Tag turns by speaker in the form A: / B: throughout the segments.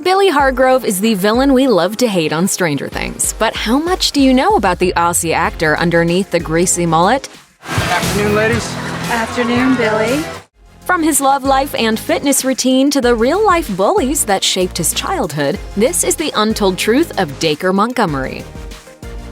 A: Billy Hargrove is the villain we love to hate on Stranger Things. But how much do you know about the Aussie actor underneath the greasy mullet?
B: Afternoon, ladies.
C: Afternoon, Billy.
A: From his love life and fitness routine to the real-life bullies that shaped his childhood, this is the untold truth of Dacre Montgomery.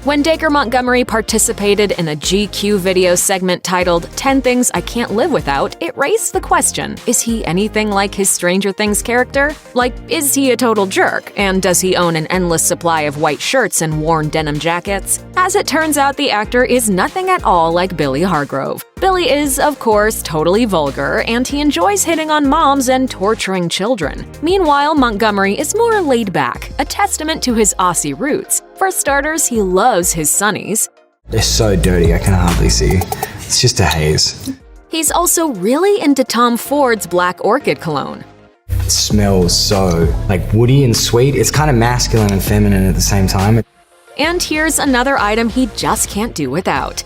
A: When Dacre Montgomery participated in a GQ video segment titled 10 Things I Can't Live Without, it raised the question, is he anything like his Stranger Things character? Like, is he a total jerk? And does he own an endless supply of white shirts and worn denim jackets? As it turns out, the actor is nothing at all like Billy Hargrove. Billy is, of course, totally vulgar, and he enjoys hitting on moms and torturing children. Meanwhile, Montgomery is more laid back, a testament to his Aussie roots. For starters, he loves his sunnies.
D: They're so dirty, I can hardly see. It's just a haze.
A: He's also really into Tom Ford's Black Orchid cologne.
D: It smells so, woody and sweet. It's kind of masculine and feminine at the same time.
A: And here's another item he just can't do without.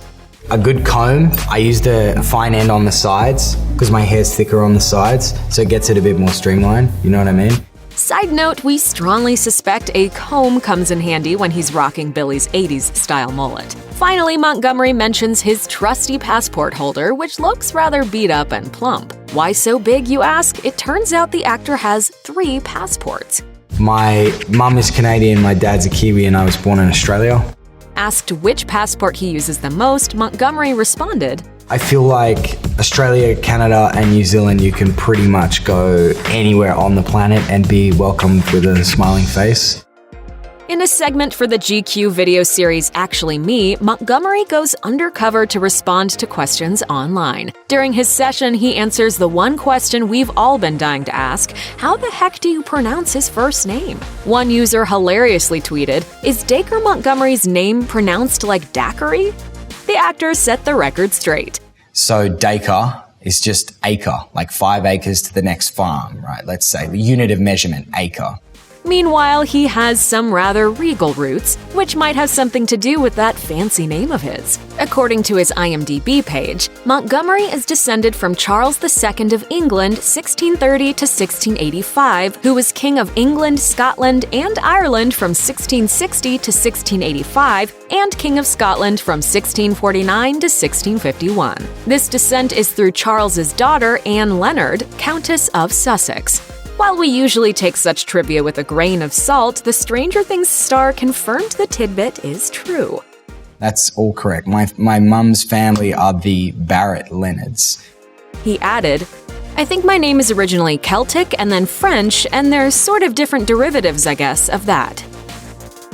D: A good comb. I use the fine end on the sides because my hair's thicker on the sides, so it gets it a bit more streamlined, you know what I mean?
A: Side note, we strongly suspect a comb comes in handy when he's rocking Billy's 80s style mullet. Finally, Montgomery mentions his trusty passport holder, which looks rather beat up and plump. Why so big, you ask? It turns out the actor has 3 passports.
D: My mum is Canadian, my dad's a Kiwi, and I was born in Australia.
A: Asked which passport he uses the most, Montgomery responded,
D: I feel like Australia, Canada, and New Zealand, you can pretty much go anywhere on the planet and be welcomed with a smiling face.
A: In a segment for the GQ video series Actually Me, Montgomery goes undercover to respond to questions online. During his session, he answers the one question we've all been dying to ask: how the heck do you pronounce his first name? One user hilariously tweeted, "Is Dacre Montgomery's name pronounced like daiquiri?" The actor set the record straight.
D: So Dacre is just acre, like 5 acres to the next farm, right? Let's say the unit of measurement, acre.
A: Meanwhile, he has some rather regal roots, which might have something to do with that fancy name of his. According to his IMDb page, Montgomery is descended from Charles II of England, 1630 to 1685, who was King of England, Scotland, and Ireland from 1660 to 1685, and King of Scotland from 1649 to 1651. This descent is through Charles's daughter, Anne Leonard, Countess of Sussex. While we usually take such trivia with a grain of salt, the Stranger Things star confirmed the tidbit is true.
D: That's all correct. My mum's family are the Barrett Leonards.
A: He added, I think my name is originally Celtic and then French, and there's sort of different derivatives, I guess, of that.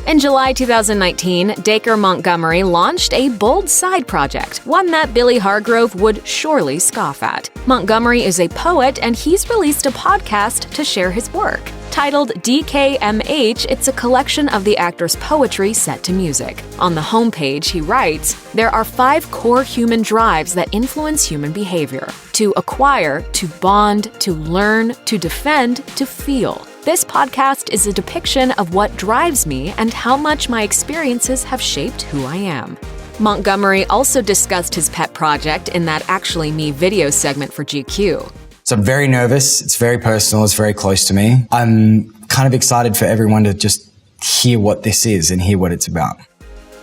A: In July 2019, Dacre Montgomery launched a bold side project, one that Billy Hargrove would surely scoff at. Montgomery is a poet, and he's released a podcast to share his work. Titled DKMH, it's a collection of the actor's poetry set to music. On the homepage, he writes, there are 5 core human drives that influence human behavior: to acquire, to bond, to learn, to defend, to feel. This podcast is a depiction of what drives me and how much my experiences have shaped who I am. Montgomery also discussed his pet project in that Actually Me video segment for GQ.
D: So I'm very nervous. It's very personal. It's very close to me. I'm kind of excited for everyone to just hear what this is and hear what it's about.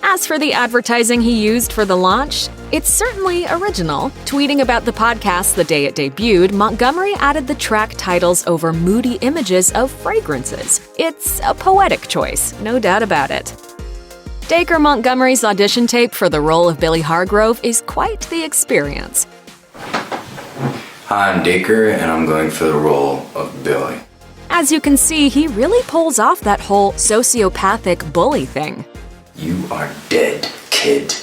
A: As for the advertising he used for the launch, it's certainly original. Tweeting about the podcast the day it debuted, Montgomery added the track titles over moody images of fragrances. It's a poetic choice, no doubt about it. Dacre Montgomery's audition tape for the role of Billy Hargrove is quite the experience.
E: Hi, I'm Dacre, and I'm going for the role of Billy.
A: As you can see, he really pulls off that whole sociopathic bully thing.
E: You are dead, kid.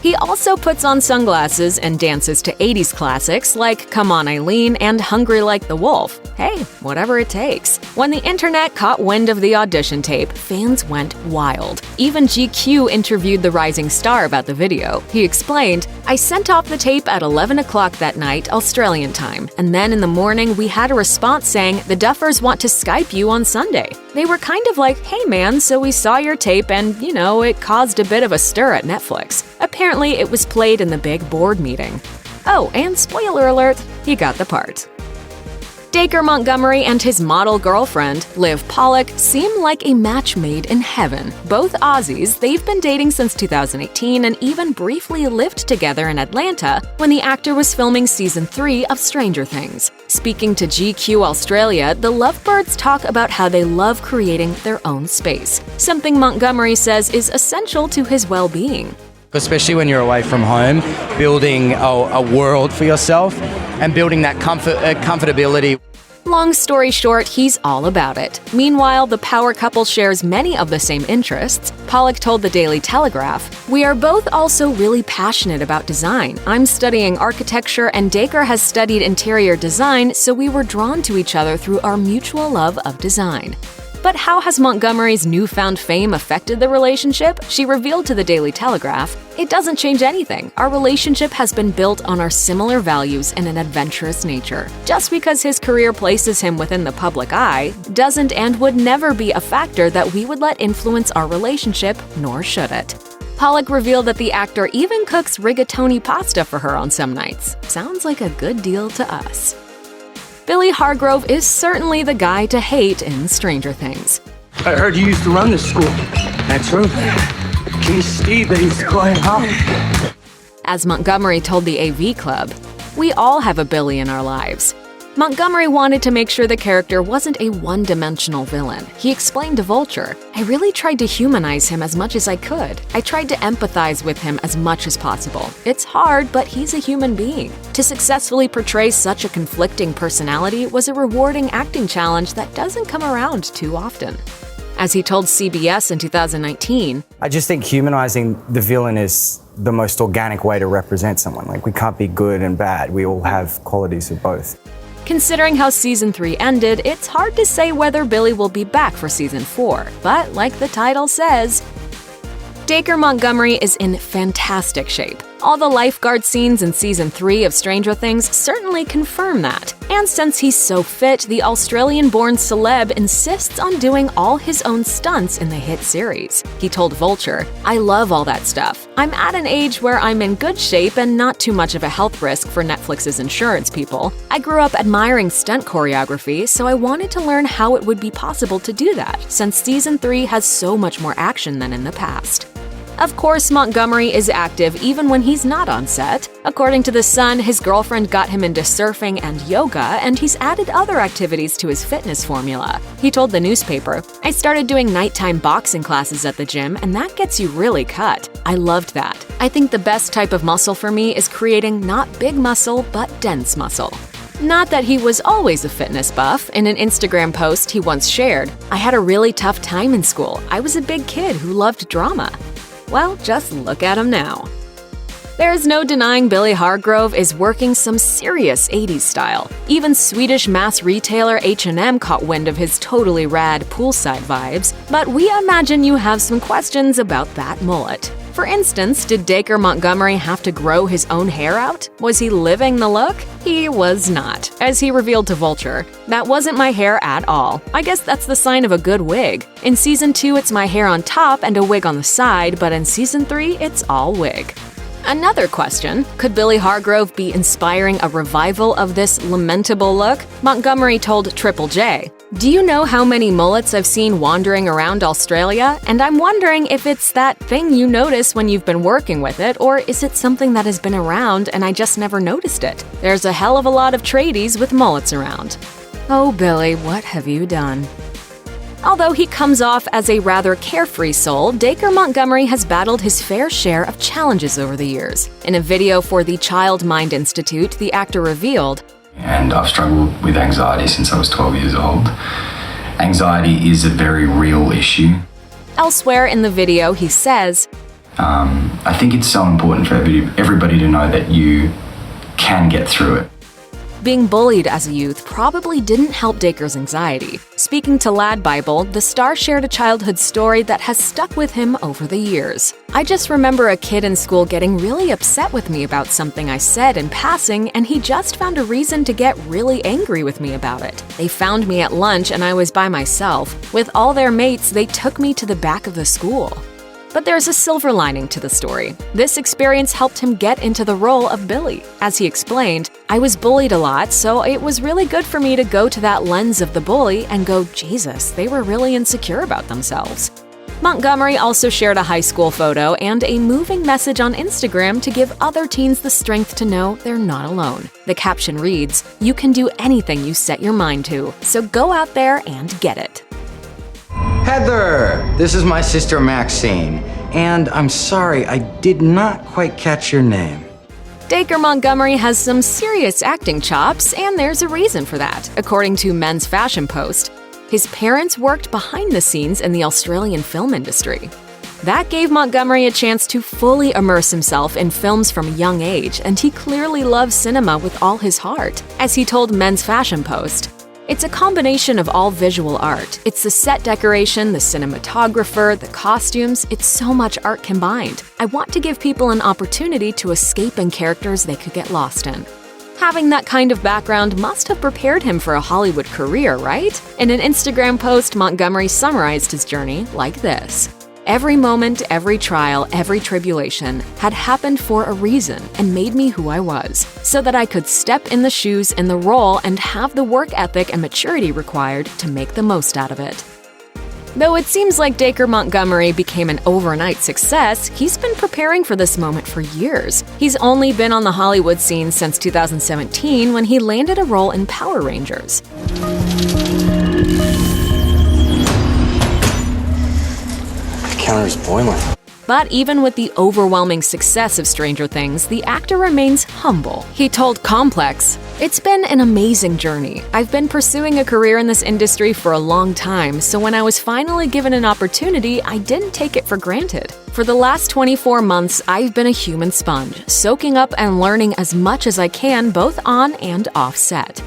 A: He also puts on sunglasses and dances to 80s classics like Come On Eileen and Hungry Like the Wolf. Hey, whatever it takes. When the internet caught wind of the audition tape, fans went wild. Even GQ interviewed the rising star about the video. He explained, I sent off the tape at 11 o'clock that night, Australian time, and then in the morning we had a response saying, the Duffers want to Skype you on Sunday. They were kind of like, hey man, so we saw your tape and, it caused a bit of a stir at Netflix. Apparently, it was played in the big board meeting. Oh, and spoiler alert, he got the part. Dacre Montgomery and his model girlfriend, Liv Pollock, seem like a match made in heaven. Both Aussies, they've been dating since 2018 and even briefly lived together in Atlanta when the actor was filming season 3 of Stranger Things. Speaking to GQ Australia, the lovebirds talk about how they love creating their own space, something Montgomery says is essential to his well-being.
B: Especially when you're away from home, building a world for yourself and building that comfortability.
A: Long story short, he's all about it. Meanwhile, the power couple shares many of the same interests. Pollock told the Daily Telegraph, "We are both also really passionate about design. I'm studying architecture and Dacre has studied interior design, so we were drawn to each other through our mutual love of design." But how has Montgomery's newfound fame affected the relationship? She revealed to the Daily Telegraph, "It doesn't change anything. Our relationship has been built on our similar values and an adventurous nature. Just because his career places him within the public eye doesn't and would never be a factor that we would let influence our relationship, nor should it." Pollock revealed that the actor even cooks rigatoni pasta for her on some nights. Sounds like a good deal to us. Billy Hargrove is certainly the guy to hate in Stranger Things.
F: I heard you used to run this school. That's true. Can you see that he's going home?
A: As Montgomery told the AV Club, "We all have a Billy in our lives." Montgomery wanted to make sure the character wasn't a one-dimensional villain. He explained to Vulture, "I really tried to humanize him as much as I could. I tried to empathize with him as much as possible. It's hard, but he's a human being. To successfully portray such a conflicting personality was a rewarding acting challenge that doesn't come around too often." As he told CBS in 2019,
G: I just think humanizing the villain is the most organic way to represent someone. Like, we can't be good and bad. We all have qualities of both.
A: considering how Season 3 ended, it's hard to say whether Billy will be back for Season 4. But like the title says, Dacre Montgomery is in fantastic shape. All the lifeguard scenes in Season 3 of Stranger Things certainly confirm that. And since he's so fit, the Australian-born celeb insists on doing all his own stunts in the hit series. He told Vulture, "I love all that stuff. I'm at an age where I'm in good shape and not too much of a health risk for Netflix's insurance people. I grew up admiring stunt choreography, so I wanted to learn how it would be possible to do that, since Season 3 has so much more action than in the past." Of course, Montgomery is active even when he's not on set. According to The Sun, his girlfriend got him into surfing and yoga, and he's added other activities to his fitness formula. He told the newspaper, "I started doing nighttime boxing classes at the gym, and that gets you really cut. I loved that. I think the best type of muscle for me is creating not big muscle, but dense muscle." Not that he was always a fitness buff. In an Instagram post he once shared, "I had a really tough time in school. I was a big kid who loved drama." Well, just look at him now. There's no denying Billy Hargrove is working some serious 80s style. Even Swedish mass retailer H&M caught wind of his totally rad poolside vibes, but we imagine you have some questions about that mullet. For instance, did Dacre Montgomery have to grow his own hair out? Was he living the look? He was not. As he revealed to Vulture, "That wasn't my hair at all. I guess that's the sign of a good wig. In Season 2, it's my hair on top and a wig on the side, but in Season 3, it's all wig." Another question, could Billy Hargrove be inspiring a revival of this lamentable look? Montgomery told Triple J, "Do you know how many mullets I've seen wandering around Australia? And I'm wondering if it's that thing you notice when you've been working with it, or is it something that has been around and I just never noticed it? There's a hell of a lot of tradies with mullets around." Oh, Billy, what have you done? Although he comes off as a rather carefree soul, Dacre Montgomery has battled his fair share of challenges over the years. In a video for the Child Mind Institute, the actor revealed,
E: And I've struggled with anxiety since I was 12 years old. Anxiety is a very real issue.
A: Elsewhere in the video, he says,
E: I think it's so important for everybody to know that you can get through it.
A: being bullied as a youth probably didn't help Dacre's anxiety. Speaking to Lad Bible, the star shared a childhood story that has stuck with him over the years. "I just remember a kid in school getting really upset with me about something I said in passing, and he just found a reason to get really angry with me about it. They found me at lunch and I was by myself. With all their mates, they took me to the back of the school." But there's a silver lining to the story. This experience helped him get into the role of Billy. As he explained, "I was bullied a lot, so it was really good for me to go to that lens of the bully and go, Jesus, they were really insecure about themselves." Montgomery also shared a high school photo and a moving message on Instagram to give other teens the strength to know they're not alone. The caption reads, "You can do anything you set your mind to, so go out there and get it."
B: Heather, this is my sister Maxine, and I'm sorry I did not quite catch your name.
A: Dacre Montgomery has some serious acting chops, and there's a reason for that, according to Men's Fashion Post. His parents worked behind the scenes in the Australian film industry. That gave Montgomery a chance to fully immerse himself in films from a young age, and he clearly loves cinema with all his heart. As he told Men's Fashion Post, "It's a combination of all visual art. It's the set decoration, the cinematographer, the costumes. It's so much art combined. I want to give people an opportunity to escape in characters they could get lost in." Having that kind of background must have prepared him for a Hollywood career, right? In an Instagram post, Montgomery summarized his journey like this: "Every moment, every trial, every tribulation had happened for a reason and made me who I was, so that I could step in the shoes in the role and have the work ethic and maturity required to make the most out of it." Though it seems like Dacre Montgomery became an overnight success, he's been preparing for this moment for years. He's only been on the Hollywood scene since 2017 when he landed a role in Power Rangers.
G: The counter's boiling.
A: But even with the overwhelming success of Stranger Things, the actor remains humble. He told Complex, "It's been an amazing journey. I've been pursuing a career in this industry for a long time, so when I was finally given an opportunity, I didn't take it for granted. For the last 24 months, I've been a human sponge, soaking up and learning as much as I can both on and off set."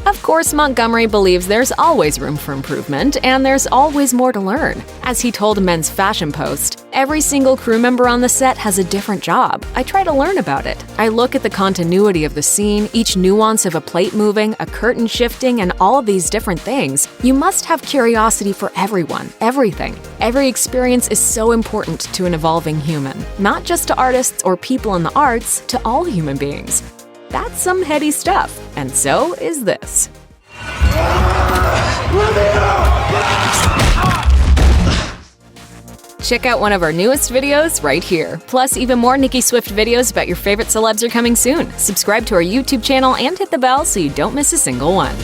A: Of course, Montgomery believes there's always room for improvement, and there's always more to learn. As he told Men's Fashion Post, "Every single crew member on the set has a different job. I try to learn about it. I look at the continuity of the scene, each nuance of a plate moving, a curtain shifting, and all of these different things. You must have curiosity for everyone, everything. Every experience is so important to an evolving human, not just to artists or people in the arts, to all human beings." That's some heady stuff, and so is this. Check out one of our newest videos right here. Plus, even more Nicki Swift videos about your favorite celebs are coming soon. Subscribe to our YouTube channel and hit the bell so you don't miss a single one.